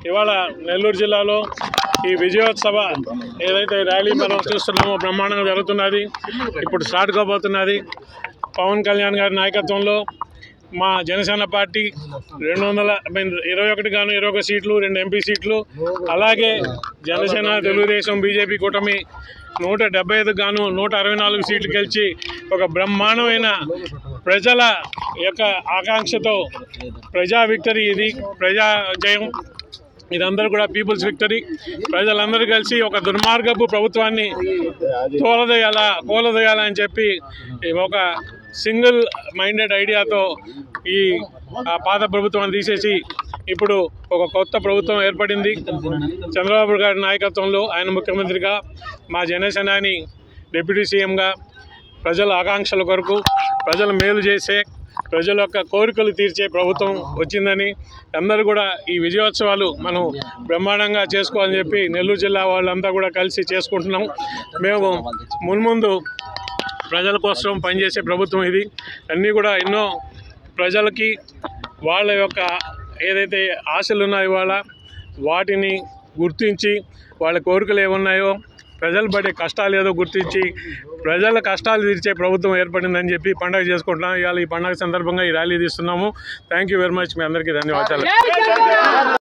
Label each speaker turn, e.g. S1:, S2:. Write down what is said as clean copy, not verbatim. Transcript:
S1: ఇవాళ నెల్లూరు జిల్లాలో ఈ విజయోత్సవ ఏదైతే ర్యాలీ మనం చూస్తున్నామో బ్రహ్మాండంగా జరుగుతున్నది. ఇప్పుడు స్టార్ట్ కాబోతున్నది. పవన్ కళ్యాణ్ గారి నాయకత్వంలో మా జనసేన పార్టీ 21 గాను 21 సీట్లు, 2 ఎంపీ సీట్లు, అలాగే జనసేన, తెలుగుదేశం, బీజేపీ కూటమి 175 గాను 164 సీట్లు గెలిచి ఒక బ్రహ్మాండమైన ప్రజల యొక్క ఆకాంక్షతో ప్రజా విక్టరీ, ఇది ప్రజా జయం, ఇదందరూ కూడా పీపుల్స్ విక్టరీ. ప్రజలందరూ కలిసి ఒక దుర్మార్గపు ప్రభుత్వాన్ని కూలదోయాలని చెప్పి ఒక సింగిల్ మైండెడ్ ఐడియాతో ఈ పాత ప్రభుత్వాన్ని తీసేసి ఇప్పుడు ఒక కొత్త ప్రభుత్వం ఏర్పడింది. చంద్రబాబు గారి నాయకత్వంలో ఆయన ముఖ్యమంత్రిగా, మా జనసేనాని డిప్యూటీ సీఎంగా ప్రజల ఆకాంక్షల కొరకు ప్రజల మేలు చేసే, ప్రజల యొక్క కోరికలు తీర్చే ప్రభుత్వం వచ్చిందని అందరూ కూడా ఈ విజయోత్సవాలు మనం బ్రహ్మాండంగా చేసుకోవాలని చెప్పి నెల్లూరు జిల్లా వాళ్ళంతా కూడా కలిసి చేసుకుంటున్నాం. మేము మున్ముందు ప్రజల కోసం పనిచేసే ప్రభుత్వం ఇది. అన్నీ కూడా ఎన్నో ప్రజలకి వాళ్ళ యొక్క ఏదైతే ఆశలు ఉన్నాయో వాటిని గుర్తించి వాళ్ళ కోరికలు ఏమున్నాయో ప్రజలు పడే కష్టాలు ఏదో గుర్తించి ప్రజల కష్టాలు తీర్చే ప్రభుత్వం ఏర్పడిందని చెప్పి పండుగ చేసుకుంటున్నాం. ఇవాళ ఈ పండుగ సందర్భంగా ఈ ర్యాలీ తీస్తున్నాము. Thank you very much. మీ అందరికీ ధన్యవాదాలు.